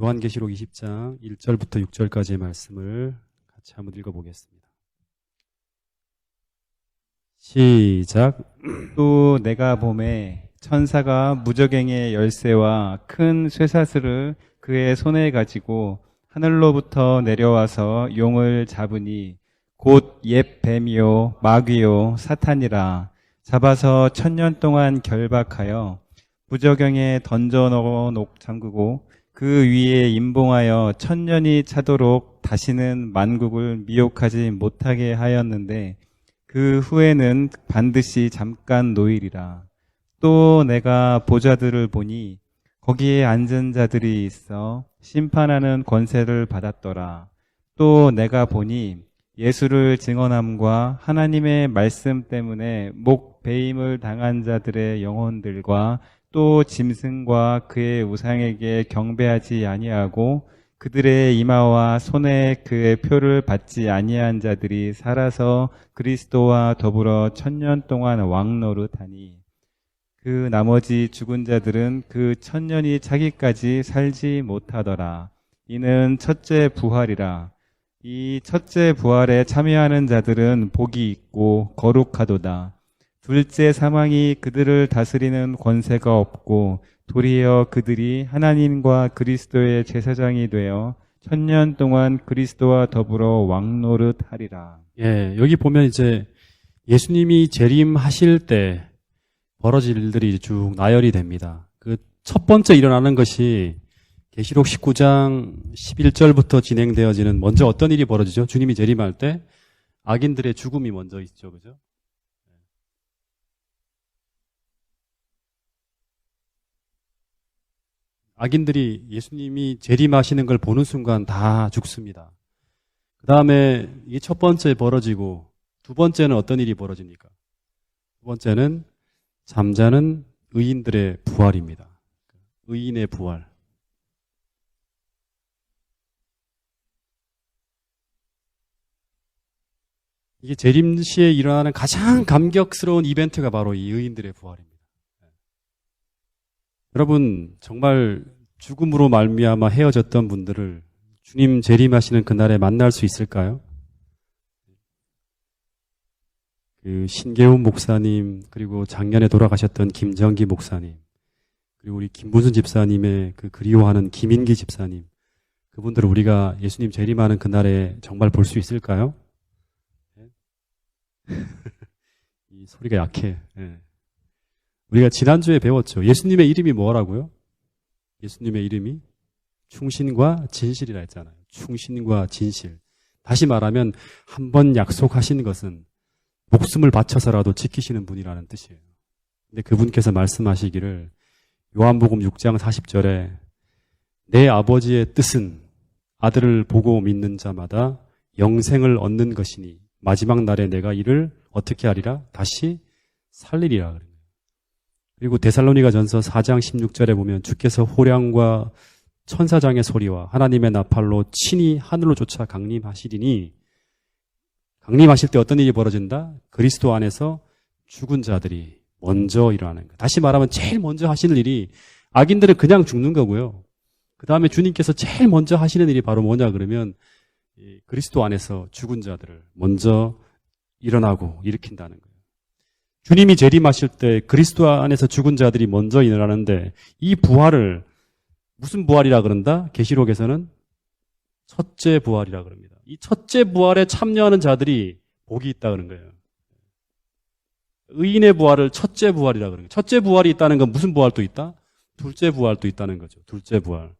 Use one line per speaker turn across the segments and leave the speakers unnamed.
요한계시록 20장 1절부터 6절까지의 말씀을 같이 한번 읽어보겠습니다. 시작.
또 내가 보매 천사가 무저갱의 열쇠와 큰 쇠사슬을 그의 손에 가지고 하늘로부터 내려와서 용을 잡으니 곧 옛 뱀이요 마귀요 사탄이라. 잡아서 1000년 동안 결박하여 무저갱에 던져 넣어 잠그고 그 위에 임봉하여 1000년이 차도록 다시는 만국을 미혹하지 못하게 하였는데 그 후에는 반드시 잠깐 노일이라. 또 내가 보좌들을 보니 거기에 앉은 자들이 있어 심판하는 권세를 받았더라. 또 내가 보니 예수를 증언함과 하나님의 말씀 때문에 목 베임을 당한 자들의 영혼들과 또 짐승과 그의 우상에게 경배하지 아니하고 그들의 이마와 손에 그의 표를 받지 아니한 자들이 살아서 그리스도와 더불어 1000년 동안 왕노릇하니 그 나머지 죽은 자들은 그 1000년이 차기까지 살지 못하더라. 이는 첫째 부활이라. 이 첫째 부활에 참여하는 자들은 복이 있고 거룩하도다. 둘째 사망이 그들을 다스리는 권세가 없고 도리어 그들이 하나님과 그리스도의 제사장이 되어 1000년 동안 그리스도와 더불어 왕노릇하리라.
예, 여기 보면 이제 예수님이 재림하실 때 벌어질 일들이 쭉 나열이 됩니다. 그 첫 번째 일어나는 것이 계시록 19장 11절부터 진행되어지는 먼저 어떤 일이 벌어지죠? 주님이 재림할 때 악인들의 죽음이 먼저 있죠. 그죠? 악인들이 예수님이 재림하시는 걸 보는 순간 다 죽습니다. 그 다음에 이게 첫 번째 벌어지고 두 번째는 어떤 일이 벌어집니까? 두 번째는 잠자는 의인들의 부활입니다. 의인의 부활. 이게 재림 시에 일어나는 가장 감격스러운 이벤트가 바로 이 의인들의 부활입니다. 여러분, 정말 죽음으로 말미암아 헤어졌던 분들을 주님 재림하시는 그날에 만날 수 있을까요? 그 신계훈 목사님, 그리고 작년에 돌아가셨던 김정기 목사님, 그리고 우리 김문순 집사님의 그 그리워하는 김인기 집사님, 그분들을 우리가 예수님 재림하는 그날에 정말 볼 수 있을까요? 이 소리가 약해. 네. 우리가 지난주에 배웠죠. 예수님의 이름이 뭐라고요? 예수님의 이름이 충신과 진실이라 했잖아요. 충신과 진실. 다시 말하면 한 번 약속하신 것은 목숨을 바쳐서라도 지키시는 분이라는 뜻이에요. 근데 그분께서 말씀하시기를 요한복음 6장 40절에 내 아버지의 뜻은 아들을 보고 믿는 자마다 영생을 얻는 것이니 마지막 날에 내가 이를 어떻게 하리라? 다시 살리리라. 그리고 데살로니가 전서 4장 16절에 보면 주께서 호량과 천사장의 소리와 하나님의 나팔로 친히 하늘로 쫓아 강림하시리니 강림하실 때 어떤 일이 벌어진다? 그리스도 안에서 죽은 자들이 먼저 일어나는 거예요. 다시 말하면 제일 먼저 하시는 일이 악인들은 그냥 죽는 거고요. 그 다음에 주님께서 제일 먼저 하시는 일이 바로 뭐냐 그러면 그리스도 안에서 죽은 자들을 먼저 일어나고 일으킨다는 거예요. 주님이 재림하실 때 그리스도 안에서 죽은 자들이 먼저 일어나는데 이 부활을 무슨 부활이라 그런다? 계시록에서는 첫째 부활이라 그럽니다. 이 첫째 부활에 참여하는 자들이 복이 있다 그런 거예요. 의인의 부활을 첫째 부활이라 그러는 거예요. 첫째 부활이 있다는 건 무슨 부활도 있다? 둘째 부활도 있다는 거죠. 둘째 부활.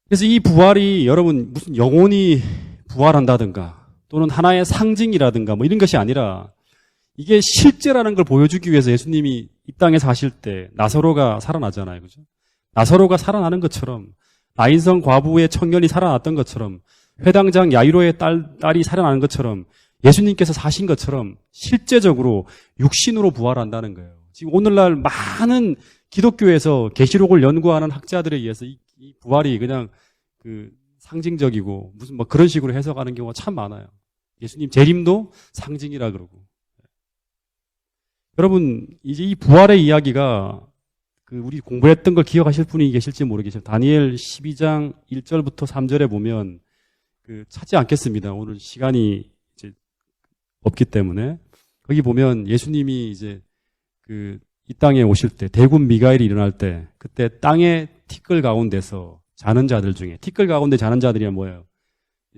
그래서 이 부활이 여러분 무슨 영혼이 부활한다든가 또는 하나의 상징이라든가 뭐 이런 것이 아니라 이게 실제라는 걸 보여주기 위해서 예수님이 이 땅에 사실 때 나사로가 살아나잖아요. 그죠? 나사로가 살아나는 것처럼 나인성 과부의 청년이 살아났던 것처럼 회당장 야이로의 딸이 살아나는 것처럼 예수님께서 사신 것처럼 실제적으로 육신으로 부활한다는 거예요. 지금 오늘날 많은 기독교에서 계시록을 연구하는 학자들에 의해서 이 부활이 그냥 그 상징적이고 무슨 뭐 그런 식으로 해석하는 경우가 참 많아요. 예수님 재림도 상징이라 그러고. 여러분, 이제 이 부활의 이야기가 우리 공부했던 걸 기억하실 분이 계실지 모르겠어요. 다니엘 12장 1절부터 3절에 보면 찾지 않겠습니다. 오늘 시간이 이제 없기 때문에. 거기 보면 예수님이 이제 이 땅에 오실 때, 대군 미가엘이 일어날 때, 그때 땅의 티끌 가운데서 자는 자들 중에, 티끌 가운데 자는 자들이 뭐예요?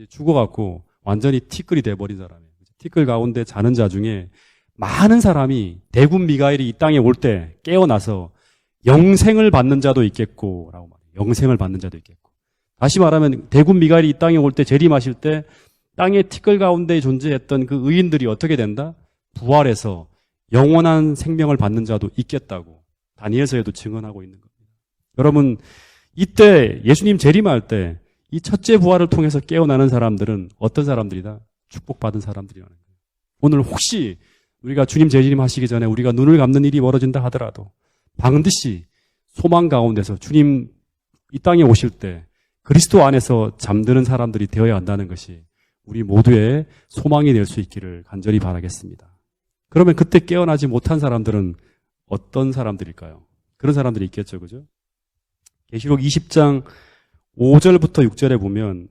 죽어갖고 완전히 티끌이 돼버린 사람이에요. 티끌 가운데 자는 자 중에 많은 사람이 대군 미가엘이 이 땅에 올 때 깨어나서 영생을 받는 자도 있겠고, 라고 말해요. 영생을 받는 자도 있겠고. 다시 말하면 대군 미가엘이 이 땅에 올 때 재림하실 때 땅의 티끌 가운데 존재했던 그 의인들이 어떻게 된다? 부활해서 영원한 생명을 받는 자도 있겠다고 다니엘서에도 증언하고 있는 겁니다. 여러분, 이때 예수님 재림할 때 이 첫째 부활을 통해서 깨어나는 사람들은 어떤 사람들이다? 축복받은 사람들이라는 거예요. 오늘 혹시 우리가 주님 재림하시기 전에 우리가 눈을 감는 일이 벌어진다 하더라도 반드시 소망 가운데서 주님 이 땅에 오실 때 그리스도 안에서 잠드는 사람들이 되어야 한다는 것이 우리 모두의 소망이 될 수 있기를 간절히 바라겠습니다. 그러면 그때 깨어나지 못한 사람들은 어떤 사람들일까요? 그런 사람들이 있겠죠, 그죠? 계시록 20장 5절부터 6절에 보면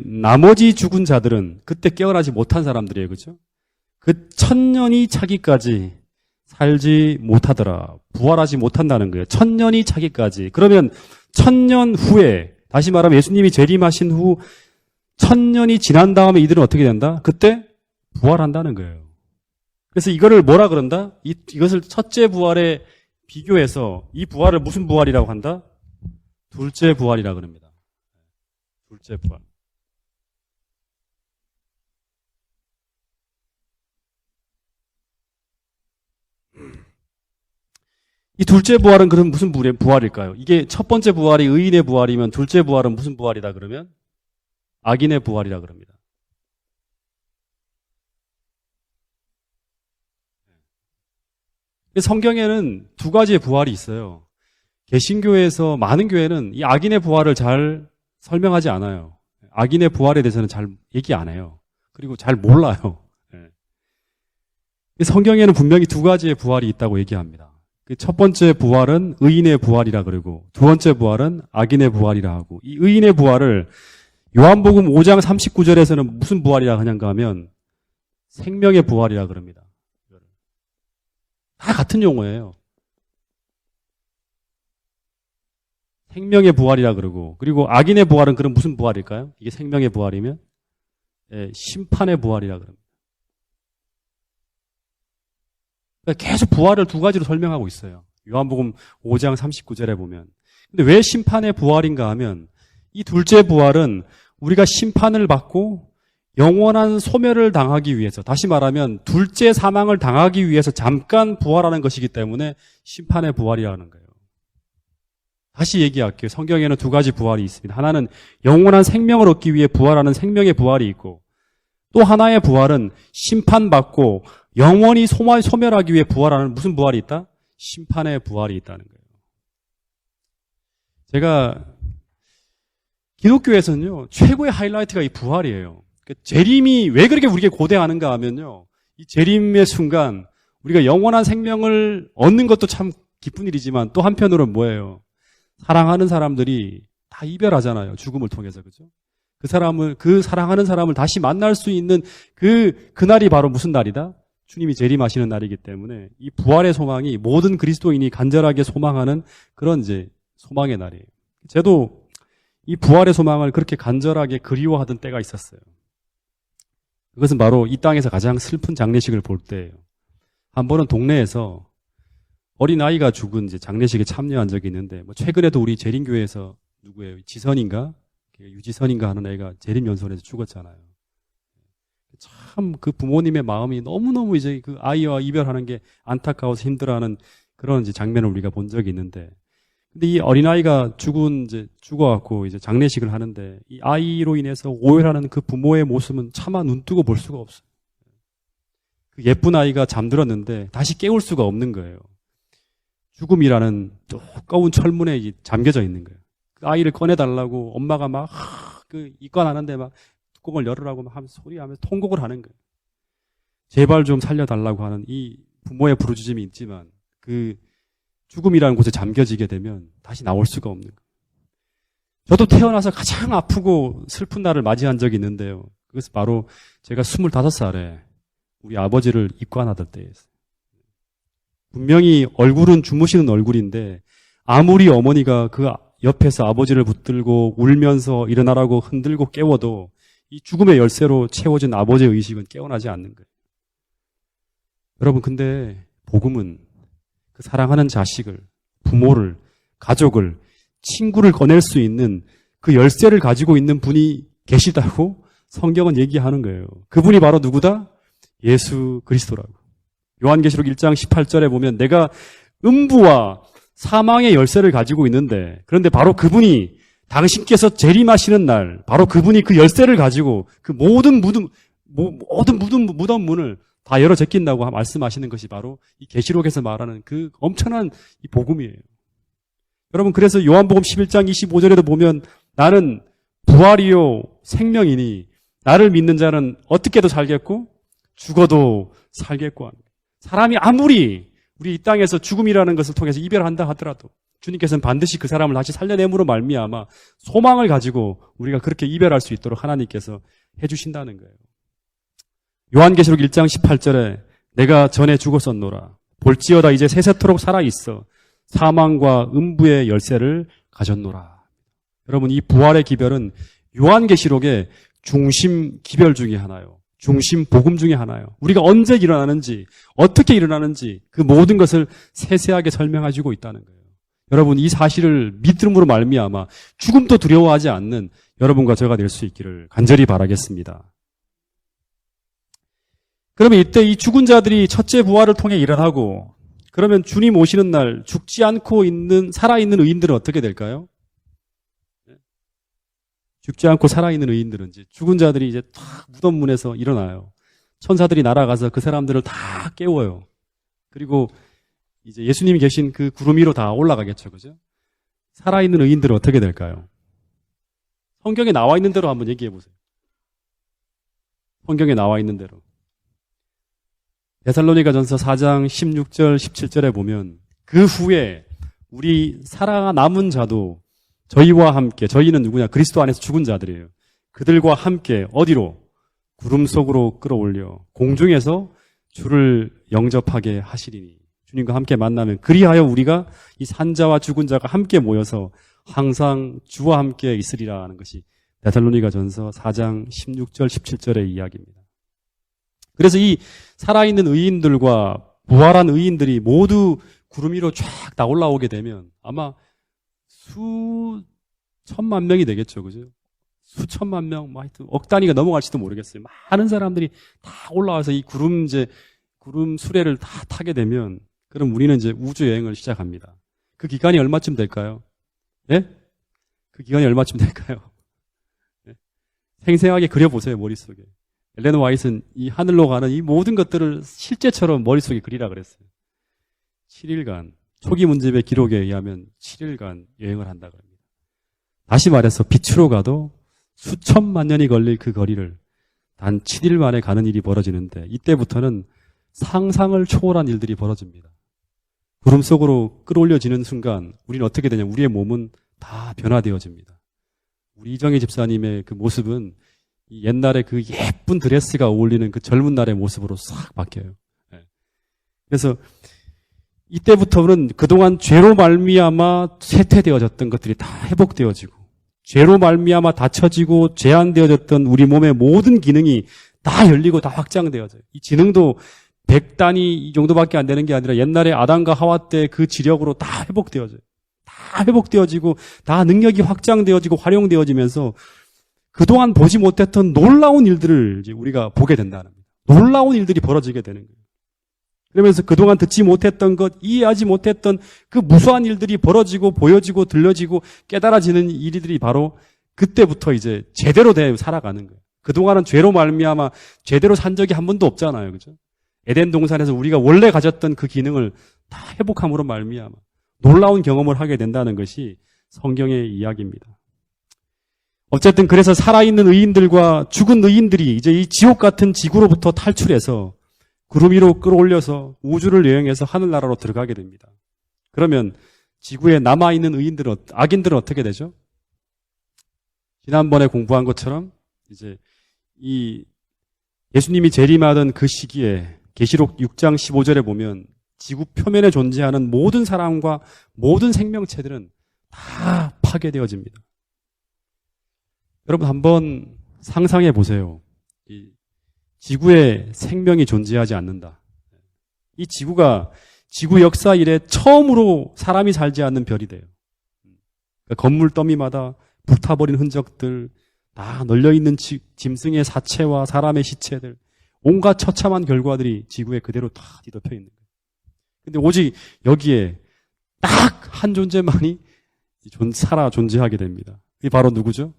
나머지 죽은 자들은 그때 깨어나지 못한 사람들이에요, 그죠? 1000년이 차기까지 살지 못하더라. 부활하지 못한다는 거예요. 1000년이 차기까지. 그러면 1000년 후에, 다시 말하면 예수님이 재림하신 후 1000년이 지난 다음에 이들은 어떻게 된다? 그때 부활한다는 거예요. 그래서 이거를 뭐라 그런다? 이것을 첫째 부활에 비교해서 이 부활을 무슨 부활이라고 한다? 둘째 부활이라고 합니다. 둘째 부활. 이 둘째 부활은 그럼 무슨 부활일까요? 이게 첫 번째 부활이 의인의 부활이면 둘째 부활은 무슨 부활이다 그러면? 악인의 부활이라 그럽니다. 성경에는 두 가지의 부활이 있어요. 개신교에서 많은 교회는 이 악인의 부활을 잘 설명하지 않아요. 악인의 부활에 대해서는 잘 얘기 안 해요. 그리고 잘 몰라요. 성경에는 분명히 두 가지의 부활이 있다고 얘기합니다. 첫 번째 부활은 의인의 부활이라 그러고 두 번째 부활은 악인의 부활이라 하고, 이 의인의 부활을 요한복음 5장 39절에서는 무슨 부활이라 하냐고 하면 생명의 부활이라 그럽니다. 다 같은 용어예요. 생명의 부활이라 그러고, 그리고 악인의 부활은 그럼 무슨 부활일까요? 이게 생명의 부활이면 심판의 부활이라 그럽니다. 그러니까 계속 부활을 두 가지로 설명하고 있어요. 요한복음 5장 39절에 보면. 근데 왜 심판의 부활인가 하면 이 둘째 부활은 우리가 심판을 받고 영원한 소멸을 당하기 위해서, 다시 말하면 둘째 사망을 당하기 위해서 잠깐 부활하는 것이기 때문에 심판의 부활이라는 거예요. 다시 얘기할게요. 성경에는 두 가지 부활이 있습니다. 하나는 영원한 생명을 얻기 위해 부활하는 생명의 부활이 있고, 또 하나의 부활은 심판받고 영원히 소멸하기 위해 부활하는 무슨 부활이 있다? 심판의 부활이 있다는 거예요. 제가 기독교에서는요, 최고의 하이라이트가 이 부활이에요. 재림이 왜 그렇게 우리에게 고대하는가 하면요, 이 재림의 순간 우리가 영원한 생명을 얻는 것도 참 기쁜 일이지만 또 한편으로는 뭐예요? 사랑하는 사람들이 다 이별하잖아요. 죽음을 통해서, 그죠? 그 사랑하는 사람을 다시 만날 수 있는 그날이 바로 무슨 날이다? 주님이 재림하시는 날이기 때문에 이 부활의 소망이 모든 그리스도인이 간절하게 소망하는 그런 이제 소망의 날이에요. 저도 이 부활의 소망을 그렇게 간절하게 그리워하던 때가 있었어요. 그것은 바로 이 땅에서 가장 슬픈 장례식을 볼 때예요. 한 번은 동네에서 어린아이가 죽은 이제 장례식에 참여한 적이 있는데, 최근에도 우리 재림교회에서 누구예요? 유지선인가 하는 애가 재림연설에서 죽었잖아요. 참 그 부모님의 마음이 너무너무 이제 그 아이와 이별하는 게 안타까워서 힘들어하는 그런 이제 장면을 우리가 본 적이 있는데, 근데 이 어린아이가 죽어갖고 이제 장례식을 하는데 이 아이로 인해서 오열하는 그 부모의 모습은 차마 눈뜨고 볼 수가 없어요. 그 예쁜 아이가 잠들었는데 다시 깨울 수가 없는 거예요. 죽음이라는 두꺼운 철문에 잠겨져 있는 거예요. 그 아이를 꺼내달라고 엄마가 입관하는데 막 뚜껑을 열으라고 막 소리하면서 통곡을 하는 거예요. 제발 좀 살려달라고 하는 이 부모의 부르짖음이 있지만 그 죽음이라는 곳에 잠겨지게 되면 다시 나올 수가 없는 거예요. 저도 태어나서 가장 아프고 슬픈 날을 맞이한 적이 있는데요. 그것은 바로 제가 25살에 우리 아버지를 입관하던 때였어요. 분명히 얼굴은 주무시는 얼굴인데 아무리 어머니가 그 옆에서 아버지를 붙들고 울면서 일어나라고 흔들고 깨워도 이 죽음의 열쇠로 채워진 아버지의 의식은 깨어나지 않는 거예요. 여러분, 근데 복음은 그 사랑하는 자식을, 부모를, 가족을, 친구를 꺼낼 수 있는 그 열쇠를 가지고 있는 분이 계시다고 성경은 얘기하는 거예요. 그분이 바로 누구다? 예수 그리스도라고. 요한계시록 1장 18절에 보면 내가 음부와 사망의 열쇠를 가지고 있는데, 그런데 바로 그분이 당신께서 재림하시는 날, 바로 그분이 그 열쇠를 가지고 그 모든 무덤 문을 다 열어 제낀다고 말씀하시는 것이 바로 이 계시록에서 말하는 그 엄청난 이 복음이에요. 여러분, 그래서 요한복음 11장 25절에도 보면 나는 부활이요 생명이니 나를 믿는 자는 어떻게도 살겠고 죽어도 살겠고 합니다. 사람이 아무리 우리 이 땅에서 죽음이라는 것을 통해서 이별한다 하더라도 주님께서는 반드시 그 사람을 다시 살려냄으로 말미암아 소망을 가지고 우리가 그렇게 이별할 수 있도록 하나님께서 해주신다는 거예요. 요한계시록 1장 18절에 내가 전에 죽었었노라 볼지어다 이제 세세토록 살아있어 사망과 음부의 열쇠를 가졌노라. 여러분, 이 부활의 기별은 요한계시록의 중심 기별 중에 하나요. 중심 복음 중에 하나요. 우리가 언제 일어나는지, 어떻게 일어나는지 그 모든 것을 세세하게 설명해주고 있다는 거예요. 여러분, 이 사실을 믿음으로 말미암아 죽음도 두려워하지 않는 여러분과 제가 될 수 있기를 간절히 바라겠습니다. 그러면 이때 이 죽은 자들이 첫째 부활을 통해 일어나고, 그러면 주님 오시는 날 죽지 않고 있는 살아있는 의인들은 어떻게 될까요? 죽지 않고 살아있는 의인들은 이제 죽은 자들이 이제 탁 무덤 문에서 일어나요. 천사들이 날아가서 그 사람들을 다 깨워요. 그리고 이제 예수님이 계신 그 구름 위로 다 올라가겠죠, 그죠? 살아있는 의인들은 어떻게 될까요? 성경에 나와 있는 대로 한번 얘기해 보세요. 성경에 나와 있는 대로. 데살로니가전서 4장 16절 17절에 보면 그 후에 우리 살아남은 자도 저희와 함께, 저희는 누구냐? 그리스도 안에서 죽은 자들이에요. 그들과 함께 어디로? 구름 속으로 끌어올려 공중에서 주를 영접하게 하시리니. 주님과 함께 만나면 그리하여 우리가 이 산자와 죽은 자가 함께 모여서 항상 주와 함께 있으리라는 것이 데살로니가전서 4장 16절 17절의 이야기입니다. 그래서 이 살아있는 의인들과 부활한 의인들이 모두 구름 위로 쫙 다 올라오게 되면 아마 수천만 명이 되겠죠, 그죠? 수천만 명, 하여튼 억 단위가 넘어갈지도 모르겠어요. 많은 사람들이 다 올라와서 이 구름 수레를 다 타게 되면, 그럼 우리는 이제 우주 여행을 시작합니다. 그 기간이 얼마쯤 될까요? 예? 그 기간이 얼마쯤 될까요? 예? 생생하게 그려보세요, 머릿속에. 엘렌 화이트는 이 하늘로 가는 이 모든 것들을 실제처럼 머릿속에 그리라 그랬어요. 7일간, 초기 문집의 기록에 의하면 7일간 여행을 한다 그럽니다. 다시 말해서 빛으로 가도 수천만 년이 걸릴 그 거리를 단 7일 만에 가는 일이 벌어지는데, 이때부터는 상상을 초월한 일들이 벌어집니다. 구름 속으로 끌어올려지는 순간 우리는 어떻게 되냐? 우리의 몸은 다 변화되어집니다. 우리 이정희 집사님의 그 모습은 옛날에 그 예쁜 드레스가 어울리는 그 젊은 날의 모습으로 싹 바뀌어요. 그래서 이때부터는 그동안 죄로 말미암아 쇠퇴되어졌던 것들이 다 회복되어지고, 죄로 말미암아 닫혀지고 제한되어졌던 우리 몸의 모든 기능이 다 열리고 다 확장되어져요. 이 지능도 100단위 이 정도밖에 안 되는 게 아니라 옛날에 아담과 하와 때 그 지력으로 다 회복되어져요. 다 회복되어지고 다 능력이 확장되어지고 활용되어지면서 그동안 보지 못했던 놀라운 일들을 이제 우리가 보게 된다는 겁니다. 놀라운 일들이 벌어지게 되는 거예요. 그러면서 그동안 듣지 못했던 것, 이해하지 못했던 그 무수한 일들이 벌어지고 보여지고 들려지고 깨달아지는 일들이 바로 그때부터 이제 제대로 살아가는 거예요. 그동안은 죄로 말미암아 제대로 산 적이 한 번도 없잖아요. 그죠? 에덴 동산에서 우리가 원래 가졌던 그 기능을 다 회복함으로 말미암아 놀라운 경험을 하게 된다는 것이 성경의 이야기입니다. 어쨌든 그래서 살아있는 의인들과 죽은 의인들이 이제 이 지옥 같은 지구로부터 탈출해서 구름 위로 끌어올려서 우주를 여행해서 하늘나라로 들어가게 됩니다. 그러면 지구에 남아있는 악인들은 어떻게 되죠? 지난번에 공부한 것처럼 이제 이 예수님이 재림하던 그 시기에 계시록 6장 15절에 보면 지구 표면에 존재하는 모든 사람과 모든 생명체들은 다 파괴되어집니다. 여러분 한번 상상해 보세요. 이 지구에 생명이 존재하지 않는다. 이 지구가 지구 역사 이래 처음으로 사람이 살지 않는 별이 돼요. 그러니까 건물 더미마다 불타버린 흔적들, 다 널려있는 짐승의 사체와 사람의 시체들, 온갖 처참한 결과들이 지구에 그대로 다 뒤덮여 있는 거예요. 근데 오직 여기에 딱 한 존재만이 살아 존재하게 됩니다. 이게 바로 누구죠?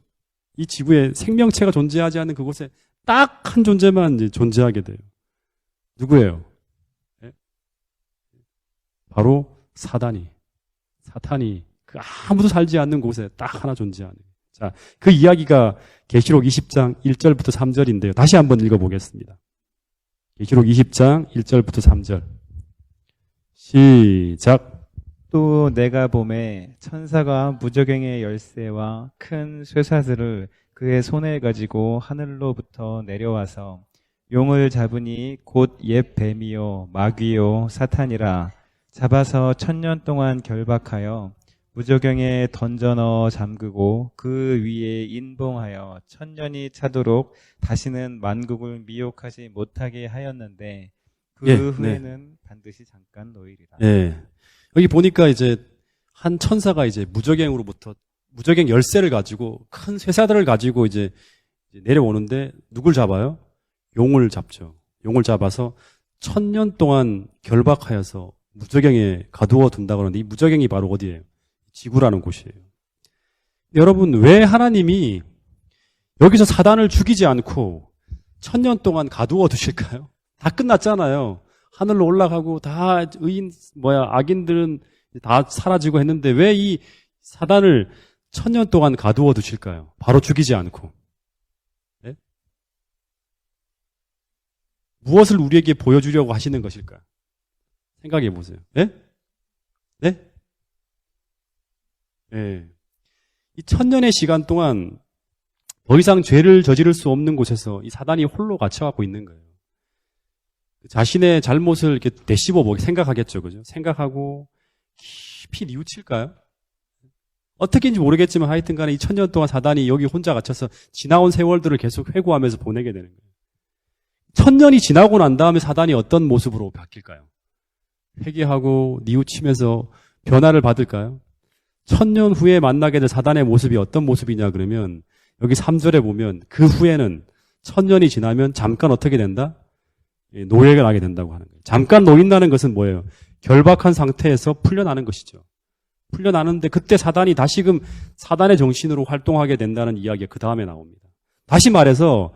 이 지구에 생명체가 존재하지 않는 그곳에 딱 한 존재만 이제 존재하게 돼요. 누구예요? 네? 바로 사탄이 그 아무도 살지 않는 곳에 딱 하나 존재하는. 자, 그 이야기가 계시록 20장 1절부터 3절인데요. 다시 한번 읽어보겠습니다. 계시록 20장 1절부터 3절. 시작.
또 내가 봄에 천사가 무저갱의 열쇠와 큰 쇠사슬을 그의 손에 가지고 하늘로부터 내려와서 용을 잡으니 곧 옛 뱀이요 마귀요 사탄이라 잡아서 1000년 동안 결박하여 무저갱에 던져 넣어 잠그고 그 위에 인봉하여 1000년이 차도록 다시는 만국을 미혹하지 못하게 하였는데 그 후에는 반드시 잠깐 놓이리라.
예. 여기 보니까 이제 한 천사가 이제 무저갱 열쇠를 가지고 큰 쇠사슬을 가지고 이제 내려오는데 누굴 잡아요? 용을 잡죠. 용을 잡아서 1000년 동안 결박하여서 무저갱에 가두어 둔다고 하는데 이 무저갱이 바로 어디예요? 지구라는 곳이에요. 여러분 왜 하나님이 여기서 사단을 죽이지 않고 1000년 동안 가두어 두실까요? 다 끝났잖아요. 하늘로 올라가고 다 악인들은 다 사라지고 했는데 왜 이 사단을 1000년 동안 가두어 두실까요? 바로 죽이지 않고. 네? 무엇을 우리에게 보여주려고 하시는 것일까요? 생각해 보세요. 네? 네? 네. 이 1000년의 시간 동안 더 이상 죄를 저지를 수 없는 곳에서 이 사단이 홀로 갇혀갖고 있는 거예요. 자신의 잘못을 이렇게 되씹어 보게 생각하겠죠, 그죠? 생각하고 깊이 뉘우칠까요? 어떻게인지 모르겠지만 하여튼 간에 이 1000년 동안 사단이 여기 혼자 갇혀서 지나온 세월들을 계속 회고하면서 보내게 되는 거예요. 1000년이 지나고 난 다음에 사단이 어떤 모습으로 바뀔까요? 회개하고 뉘우치면서 변화를 받을까요? 1000년 후에 만나게 될 사단의 모습이 어떤 모습이냐 그러면 여기 3절에 보면 그 후에는 1000년이 지나면 잠깐 어떻게 된다? 노예가 나게 된다고 하는 거예요. 잠깐 놓인다는 것은 뭐예요? 결박한 상태에서 풀려나는 것이죠. 풀려나는데 그때 사단이 다시금 사단의 정신으로 활동하게 된다는 이야기가 그 다음에 나옵니다. 다시 말해서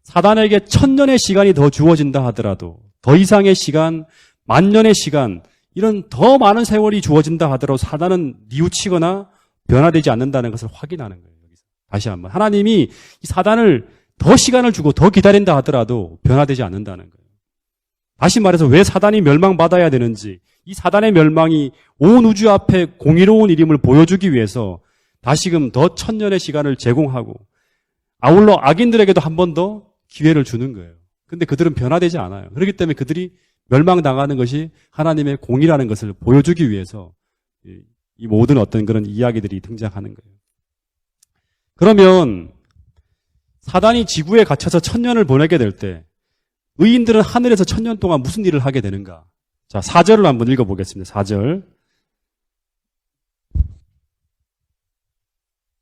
사단에게 1000년의 시간이 더 주어진다 하더라도 더 이상의 시간, 10,000년의 시간 이런 더 많은 세월이 주어진다 하더라도 사단은 뉘우치거나 변화되지 않는다는 것을 확인하는 거예요. 여기서. 다시 한번 하나님이 이 사단을 더 시간을 주고 더 기다린다 하더라도 변화되지 않는다는 거예요. 다시 말해서 왜 사단이 멸망받아야 되는지 이 사단의 멸망이 온 우주 앞에 공의로운 이름을 보여주기 위해서 다시금 더 1000년의 시간을 제공하고 아울러 악인들에게도 한 번 더 기회를 주는 거예요. 근데 그들은 변화되지 않아요. 그렇기 때문에 그들이 멸망당하는 것이 하나님의 공의라는 것을 보여주기 위해서 이 모든 어떤 그런 이야기들이 등장하는 거예요. 그러면 사단이 지구에 갇혀서 1000년을 보내게 될 때 의인들은 하늘에서 1000년 동안 무슨 일을 하게 되는가? 자, 4절을 한번 읽어보겠습니다. 4절.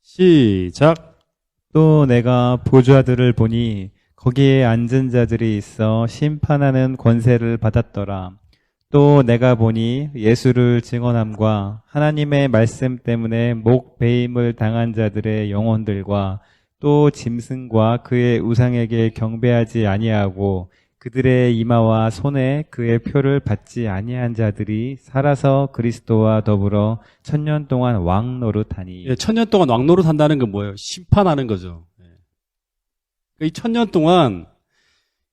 시작.
또 내가 보좌들을 보니 거기에 앉은 자들이 있어 심판하는 권세를 받았더라. 또 내가 보니 예수를 증언함과 하나님의 말씀 때문에 목 베임을 당한 자들의 영혼들과 또 짐승과 그의 우상에게 경배하지 아니하고 그들의 이마와 손에 그의 표를 받지 아니한 자들이 살아서 그리스도와 더불어 1000년 동안 왕 노릇하니.
예, 1000년 동안 왕 노릇한다는 건 뭐예요? 심판하는 거죠. 이 1000년 동안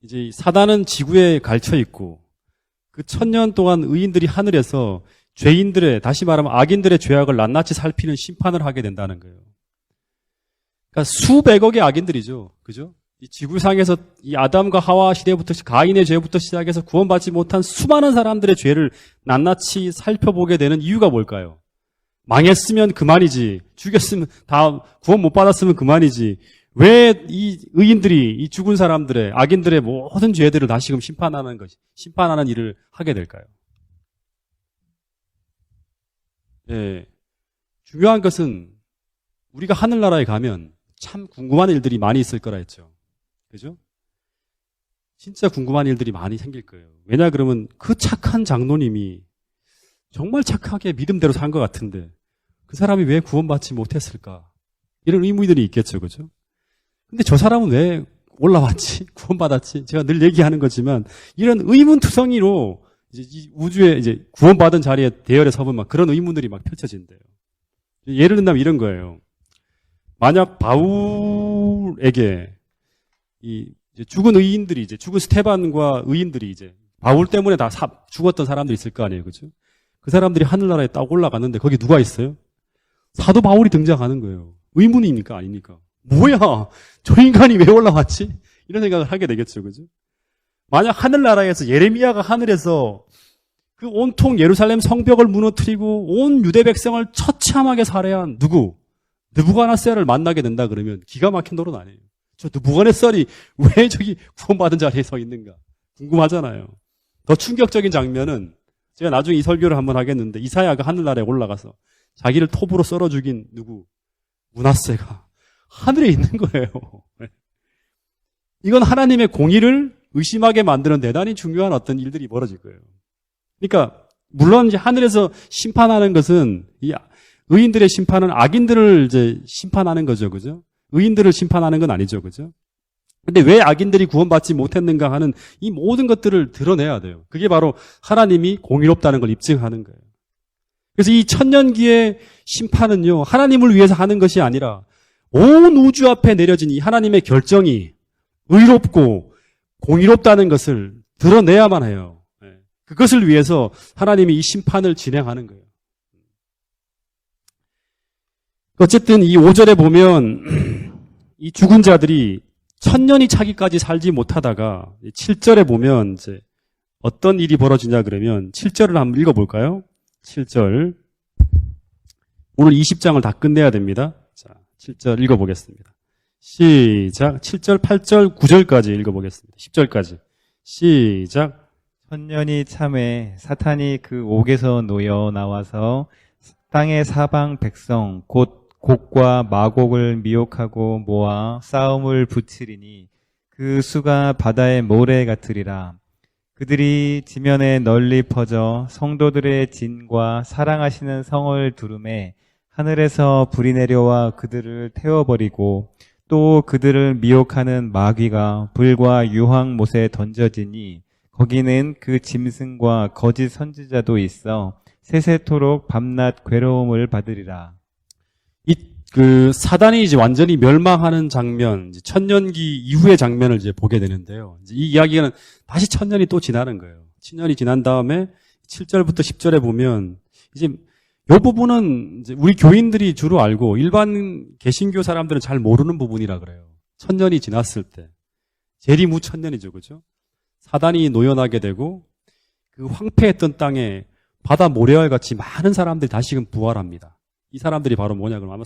이제 사단은 지구에 갇혀 있고 그 1000년 동안 의인들이 하늘에서 죄인들의, 다시 말하면 악인들의 죄악을 낱낱이 살피는 심판을 하게 된다는 거예요. 그러니까 수백억의 악인들이죠. 그죠? 이 지구상에서 이 아담과 하와 시대부터 가인의 죄부터 시작해서 구원받지 못한 수많은 사람들의 죄를 낱낱이 살펴보게 되는 이유가 뭘까요? 망했으면 그만이지. 죽였으면 다 구원 못 받았으면 그만이지. 왜 이 의인들이 이 죽은 사람들의 악인들의 모든 죄들을 다시금 심판하는 일을 하게 될까요? 예. 중요한 것은 우리가 하늘나라에 가면 참 궁금한 일들이 많이 있을 거라 했죠. 그죠? 진짜 궁금한 일들이 많이 생길 거예요. 왜냐 그러면 그 착한 장로님이 정말 착하게 믿음대로 산 것 같은데 그 사람이 왜 구원받지 못했을까? 이런 의문들이 있겠죠. 그죠? 근데 저 사람은 왜 올라왔지? 구원받았지? 제가 늘 얘기하는 거지만 이런 의문투성이로 이제 이 우주에 이제 구원받은 자리에 대열에 서면 막 그런 의문들이 막 펼쳐진대요. 예를 든다면 이런 거예요. 만약 바울에게 이 이제 죽은 의인들이 이제 죽은 스테반과 의인들이 이제 바울 때문에 다 죽었던 사람들이 있을 거 아니에요. 그죠? 그 사람들이 하늘나라에 딱 올라갔는데 거기 누가 있어요? 사도 바울이 등장하는 거예요. 의문입니까? 아닙니까? 뭐야? 저 인간이 왜 올라왔지? 이런 생각을 하게 되겠죠. 그죠? 만약 하늘나라에서 예레미야가 하늘에서 그 온통 예루살렘 성벽을 무너뜨리고 온 유대 백성을 처참하게 살해한 누구? 느부갓네살을 만나게 된다 그러면 기가 막힌 노릇 아니에요. 저 느부갓네살이 왜 저기 구원받은 자리에 서 있는가? 궁금하잖아요. 더 충격적인 장면은 제가 나중에 이 설교를 한번 하겠는데 이사야가 하늘나라에 올라가서 자기를 톱으로 썰어 죽인 누구? 므낫세가 하늘에 있는 거예요. 이건 하나님의 공의를 의심하게 만드는 대단히 중요한 어떤 일들이 벌어질 거예요. 그러니까 물론 이제 하늘에서 심판하는 것은 이 의인들의 심판은 악인들을 이제 심판하는 거죠. 그죠? 의인들을 심판하는 건 아니죠. 그죠? 근데 왜 악인들이 구원받지 못했는가 하는 이 모든 것들을 드러내야 돼요. 그게 바로 하나님이 공의롭다는 걸 입증하는 거예요. 그래서 이 천년기의 심판은요, 하나님을 위해서 하는 것이 아니라 온 우주 앞에 내려진 이 하나님의 결정이 의롭고 공의롭다는 것을 드러내야만 해요. 그것을 위해서 하나님이 이 심판을 진행하는 거예요. 어쨌든 이 5절에 보면 이 죽은 자들이 1000년이 차기까지 살지 못하다가 7절에 보면 이제 어떤 일이 벌어지냐 그러면 7절을 한번 읽어볼까요? 7절. 오늘 20장을 다 끝내야 됩니다. 자, 7절 읽어보겠습니다. 시작. 7절, 8절, 9절까지 읽어보겠습니다. 10절까지. 시작.
1000년이 참에 사탄이 그 옥에서 놓여 나와서 땅의 사방 백성 곧 곡과 마곡을 미혹하고 모아 싸움을 붙이리니 그 수가 바다의 모래 같으리라. 그들이 지면에 널리 퍼져 성도들의 진과 사랑하시는 성을 두름에 하늘에서 불이 내려와 그들을 태워버리고 또 그들을 미혹하는 마귀가 불과 유황못에 던져지니 거기는 그 짐승과 거짓 선지자도 있어 세세토록 밤낮 괴로움을 받으리라.
그 사단이 이제 완전히 멸망하는 장면, 이제 천년기 이후의 장면을 이제 보게 되는데요. 이제 이 이야기는 다시 1000년이 또 지나는 거예요. 1000년이 지난 다음에 7절부터 10절에 보면 이제 이 부분은 이제 우리 교인들이 주로 알고 일반 개신교 사람들은 잘 모르는 부분이라 그래요. 1000년이 지났을 때 재림후 1000년이죠, 그죠? 사단이 노연하게 되고 그 황폐했던 땅에 바다 모래알 같이 많은 사람들이 다시금 부활합니다. 이 사람들이 바로 뭐냐 그러면 아마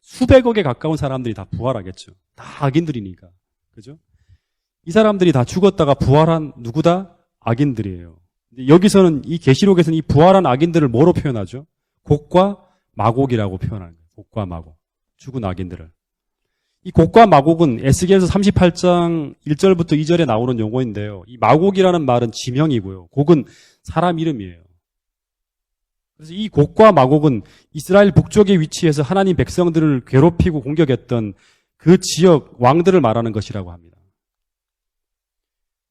수백억에 가까운 사람들이 다 부활하겠죠. 다 악인들이니까. 그죠? 이 사람들이 다 죽었다가 부활한 누구다? 악인들이에요. 여기서는 이 계시록에서는 이 부활한 악인들을 뭐로 표현하죠? 곡과 마곡이라고 표현하는 거예요. 곡과 마곡. 죽은 악인들을. 이 곡과 마곡은 에스겔서 38장 1절부터 2절에 나오는 용어인데요. 이 마곡이라는 말은 지명이고요. 곡은 사람 이름이에요. 그래서 이 곡과 마곡은 이스라엘 북쪽에 위치해서 하나님 백성들을 괴롭히고 공격했던 그 지역 왕들을 말하는 것이라고 합니다.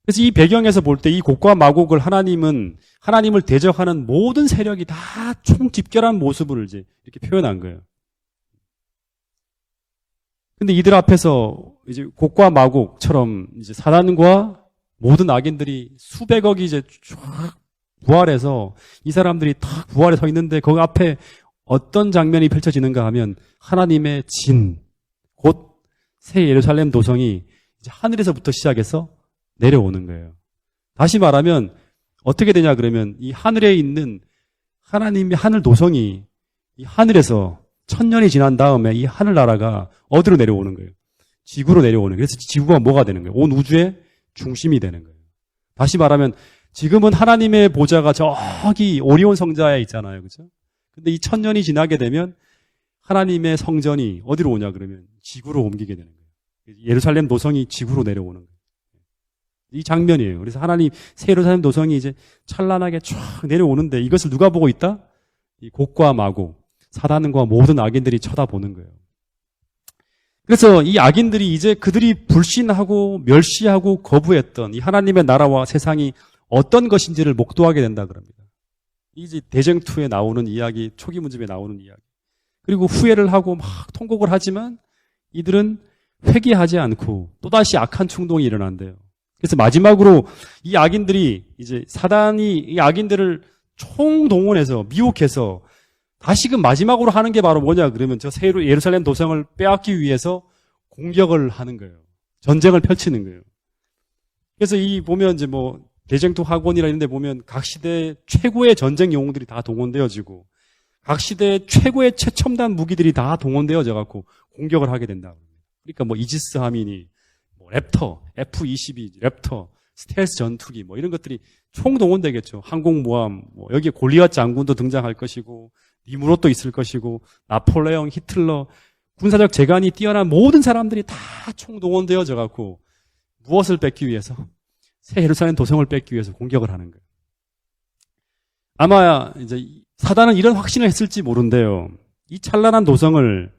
그래서 이 배경에서 볼 때 이 곡과 마곡을 하나님을 대적하는 모든 세력이 다 총집결한 모습을 이제 이렇게 표현한 거예요. 근데 이들 앞에서 이제 곡과 마곡처럼 이제 사단과 모든 악인들이 수백억이 이제 쫙 부활해서 이 사람들이 탁 부활해 서 있는데 거기 앞에 어떤 장면이 펼쳐지는가 하면 하나님의 진, 곧 새 예루살렘 도성이 이제 하늘에서부터 시작해서 내려오는 거예요. 다시 말하면 어떻게 되냐 그러면 이 하늘에 있는 하나님의 하늘 도성이 이 하늘에서 1000년이 지난 다음에 이 하늘나라가 어디로 내려오는 거예요? 지구로 내려오는 거예요. 그래서 지구가 뭐가 되는 거예요? 온 우주의 중심이 되는 거예요. 다시 말하면 지금은 하나님의 보좌가 저기 오리온 성자에 있잖아요. 그죠? 근데 이 1000년이 지나게 되면 하나님의 성전이 어디로 오냐 그러면 지구로 옮기게 되는 거예요. 예루살렘 도성이 지구로 내려오는 거예요. 이 장면이에요. 그래서 하나님 새 예루살렘 도성이 이제 찬란하게 쫙 내려오는데 이것을 누가 보고 있다? 이 곡과 마곡, 사단과 모든 악인들이 쳐다보는 거예요. 그래서 이 악인들이 이제 그들이 불신하고 멸시하고 거부했던 이 하나님의 나라와 세상이 어떤 것인지를 목도하게 된다 그럽니다. 이제 대쟁투에 나오는 이야기, 초기 문집에 나오는 이야기. 그리고 후회를 하고 막 통곡을 하지만 이들은 회개하지 않고 또다시 악한 충동이 일어난대요. 그래서 마지막으로 이 악인들이 이제 사단이 이 악인들을 총동원해서 미혹해서 다시금 마지막으로 하는 게 바로 뭐냐 그러면 저 새 예루살렘 도성을 빼앗기 위해서 공격을 하는 거예요. 전쟁을 펼치는 거예요. 그래서 이 보면 이제 뭐 대쟁투 학원이라 이런 데 보면 각 시대 최고의 전쟁 영웅들이 다 동원되어지고 각 시대 최고의 최첨단 무기들이 다 동원되어져 갖고 공격을 하게 된다. 그러니까 뭐 이지스 하민이 뭐 랩터, F-22 랩터, 스텔스 전투기 뭐 이런 것들이 총동원되겠죠. 항공모함, 뭐 여기에 골리앗 장군도 등장할 것이고 니무롯도 있을 것이고 나폴레옹, 히틀러, 군사적 재간이 뛰어난 모든 사람들이 다 총동원되어져 갖고 무엇을 뺏기 위해서? 새 예루살렘 도성을 뺏기 위해서 공격을 하는 거예요. 아마 이제 사단은 이런 확신을 했을지 모른대요. 이 찬란한 도성을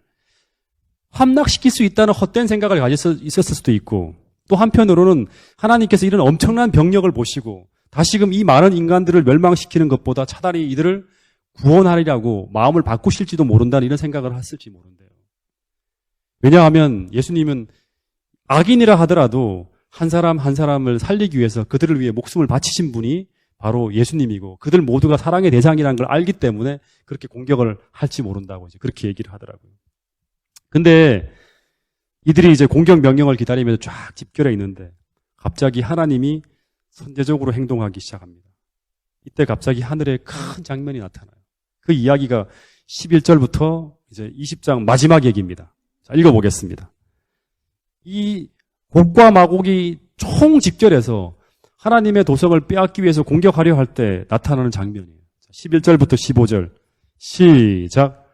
함락시킬 수 있다는 헛된 생각을 가지고 있었을 수도 있고 또 한편으로는 하나님께서 이런 엄청난 병력을 보시고 다시금 이 많은 인간들을 멸망시키는 것보다 차라리 이들을 구원하리라고 마음을 바꾸실지도 모른다는 이런 생각을 했을지 모른대요. 왜냐하면 예수님은 악인이라 하더라도 한 사람 한 사람을 살리기 위해서 그들을 위해 목숨을 바치신 분이 바로 예수님이고 그들 모두가 사랑의 대상이라는 걸 알기 때문에 그렇게 공격을 할지 모른다고 이제 그렇게 얘기를 하더라고요. 근데 이들이 이제 공격 명령을 기다리면서 쫙 집결해 있는데 갑자기 하나님이 선제적으로 행동하기 시작합니다. 이때 갑자기 하늘에 큰 장면이 나타나요. 그 이야기가 11절부터 이제 20장 마지막 얘기입니다. 자, 읽어보겠습니다. 이 곡과 마곡이 총 집결해서 하나님의 도성을 빼앗기 위해서 공격하려 할 때 나타나는 장면이에요. 11절부터 15절 시작.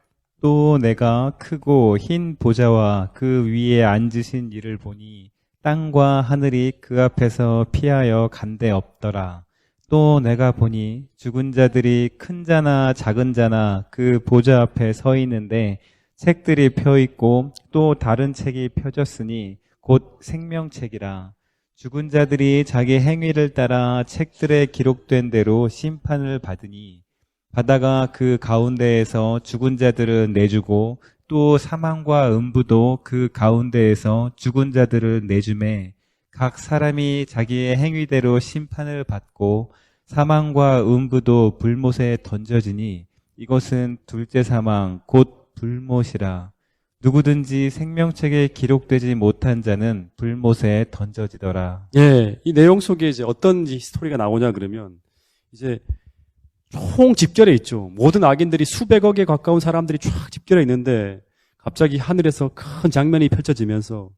또 내가 크고 흰 보좌와 그 위에 앉으신 이를 보니 땅과 하늘이 그 앞에서 피하여 간데 없더라. 또 내가 보니 죽은 자들이 큰 자나 작은 자나 그 보좌 앞에 서 있는데 책들이 펴 있고 또 다른 책이 펴졌으니 곧 생명책이라. 죽은 자들이 자기 행위를 따라 책들에 기록된 대로 심판을 받으니 바다가 그 가운데에서 죽은 자들을 내주고 또 사망과 음부도 그 가운데에서 죽은 자들을 내주매 각 사람이 자기의 행위대로 심판을 받고 사망과 음부도 불못에 던져지니 이것은 둘째 사망 곧 불못이라. 누구든지 생명책에 기록되지 못한 자는 불못에 던져지더라.
예, 이 내용 속에 이제 어떤 스토리가 나오냐 그러면 이제 총 집결해 있죠. 모든 악인들이 수백억에 가까운 사람들이 쫙 집결해 있는데 갑자기 하늘에서 큰 장면이 펼쳐지면서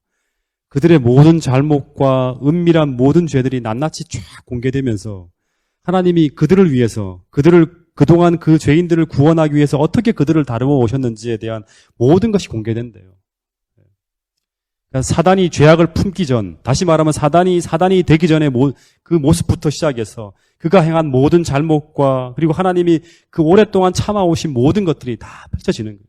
그들의 모든 잘못과 은밀한 모든 죄들이 낱낱이 쫙 공개되면서 하나님이 그들을 위해서 그동안 그 죄인들을 구원하기 위해서 어떻게 그들을 다루어 오셨는지에 대한 모든 것이 공개된대요. 그러니까 사단이 죄악을 품기 전, 다시 말하면 사단이 되기 전에 그 모습부터 시작해서 그가 행한 모든 잘못과 그리고 하나님이 그 오랫동안 참아오신 모든 것들이 다 펼쳐지는 거예요.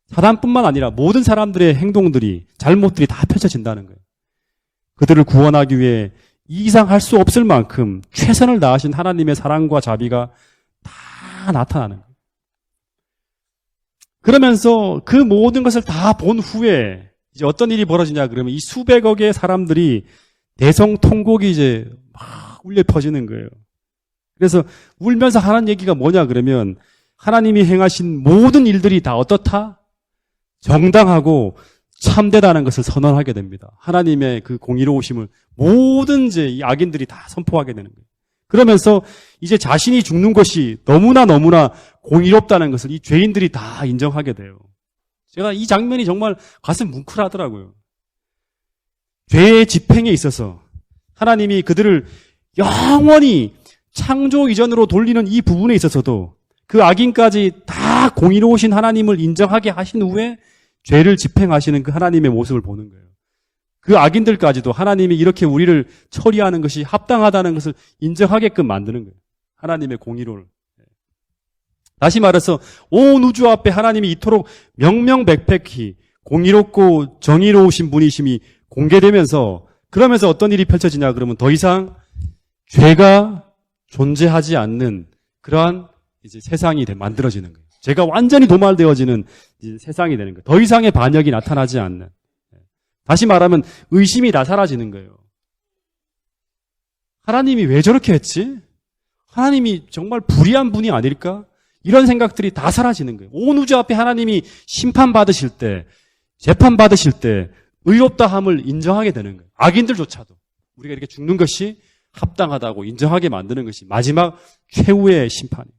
사단뿐만 아니라 모든 사람들의 행동들이, 잘못들이 다 펼쳐진다는 거예요. 그들을 구원하기 위해 이 이상 할 수 없을 만큼 최선을 다하신 하나님의 사랑과 자비가 다 나타나는 거예요. 그러면서 그 모든 것을 다 본 후에 이제 어떤 일이 벌어지냐 그러면 이 수백억의 사람들이 대성통곡이 이제 막 울려 퍼지는 거예요. 그래서 울면서 하는 얘기가 뭐냐 그러면 하나님이 행하신 모든 일들이 다 어떻다? 정당하고 참되다는 것을 선언하게 됩니다. 하나님의 그 공의로우심을 모든 이제 이 악인들이 다 선포하게 되는 거예요. 그러면서 이제 자신이 죽는 것이 너무나 공의롭다는 것을 이 죄인들이 다 인정하게 돼요. 제가 이 장면이 정말 가슴 뭉클하더라고요. 죄의 집행에 있어서 하나님이 그들을 영원히 창조 이전으로 돌리는 이 부분에 있어서도 그 악인까지 다 공의로우신 하나님을 인정하게 하신 후에 죄를 집행하시는 그 하나님의 모습을 보는 거예요. 그 악인들까지도 하나님이 이렇게 우리를 처리하는 것이 합당하다는 것을 인정하게끔 만드는 거예요. 하나님의 공의로를. 다시 말해서 온 우주 앞에 하나님이 이토록 명명백백히 공의롭고 정의로우신 분이심이 공개되면서 그러면서 어떤 일이 펼쳐지냐 그러면 더 이상 죄가 존재하지 않는 그러한 이제 세상이 만들어지는 거예요. 죄가 완전히 도말되어지는 이제 세상이 되는 거예요. 더 이상의 반역이 나타나지 않는. 다시 말하면 의심이 다 사라지는 거예요. 하나님이 왜 저렇게 했지? 하나님이 정말 불의한 분이 아닐까? 이런 생각들이 다 사라지는 거예요. 온 우주 앞에 하나님이 심판받으실 때, 재판받으실 때 의롭다함을 인정하게 되는 거예요. 악인들조차도 우리가 이렇게 죽는 것이 합당하다고 인정하게 만드는 것이 마지막 최후의 심판이에요.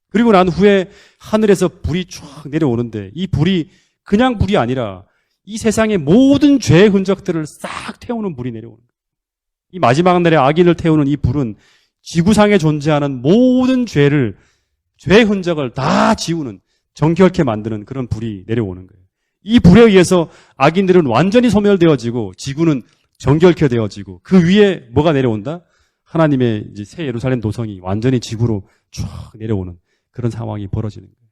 그리고 난 후에 하늘에서 불이 쫙 내려오는데 이 불이 그냥 불이 아니라 이 세상의 모든 죄의 흔적들을 싹 태우는 불이 내려오는 거예요. 이 마지막 날에 악인을 태우는 이 불은 지구상에 존재하는 모든 죄의 흔적을 다 지우는, 정결케 만드는 그런 불이 내려오는 거예요. 이 불에 의해서 악인들은 완전히 소멸되어지고 지구는 정결케 되어지고 그 위에 뭐가 내려온다? 하나님의 이제 새 예루살렘 도성이 완전히 지구로 쫙 내려오는 그런 상황이 벌어지는 거예요.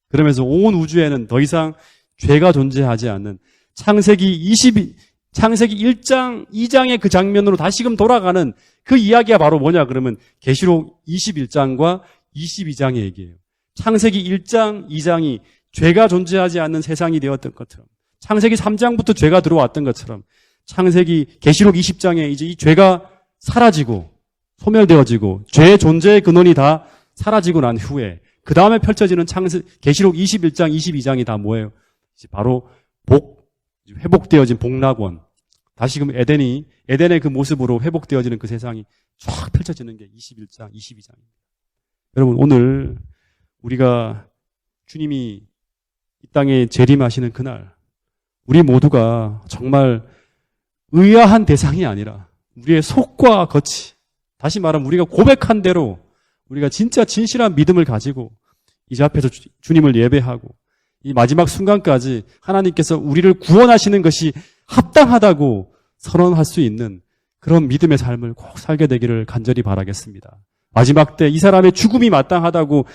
그러면서 온 우주에는 더 이상 죄가 존재하지 않는 창세기 1장, 2장의 그 장면으로 다시금 돌아가는 그 이야기가 바로 뭐냐 그러면 계시록 21장과 22장의 얘기예요. 창세기 1장, 2장이 죄가 존재하지 않는 세상이 되었던 것처럼 창세기 3장부터 죄가 들어왔던 것처럼 계시록 20장에 이제 이 죄가 사라지고 소멸되어지고 죄의 존재의 근원이 다 사라지고 난 후에 그 다음에 펼쳐지는 계시록 21장, 22장이 다 뭐예요? 이제 바로 회복되어진 복락원. 다시금 에덴의 그 모습으로 회복되어지는 그 세상이 쫙 펼쳐지는 게 21장, 22장입니다. 여러분, 오늘 우리가 주님이 이 땅에 재림하시는 그날, 우리 모두가 정말 의아한 대상이 아니라 우리의 속과 겉이, 다시 말하면 우리가 고백한 대로 우리가 진짜 진실한 믿음을 가지고 이제 앞에서 주님을 예배하고 이 마지막 순간까지 하나님께서 우리를 구원하시는 것이 합당하다고 선언할 수 있는 그런 믿음의 삶을 꼭 살게 되기를 간절히 바라겠습니다. 마지막 때 이 사람의 죽음이 마땅하다고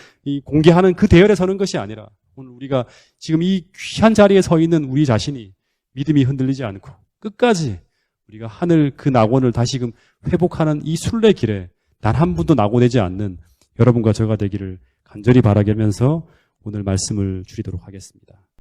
공개하는 그 대열에 서는 것이 아니라 오늘 우리가 지금 이 귀한 자리에 서 있는 우리 자신이 믿음이 흔들리지 않고 끝까지 우리가 하늘 그 낙원을 다시금 회복하는 이 순례길에 단 한 분도 낙오되지 않는 여러분과 저가 되기를 간절히 바라면서 오늘 말씀을 줄이도록 하겠습니다.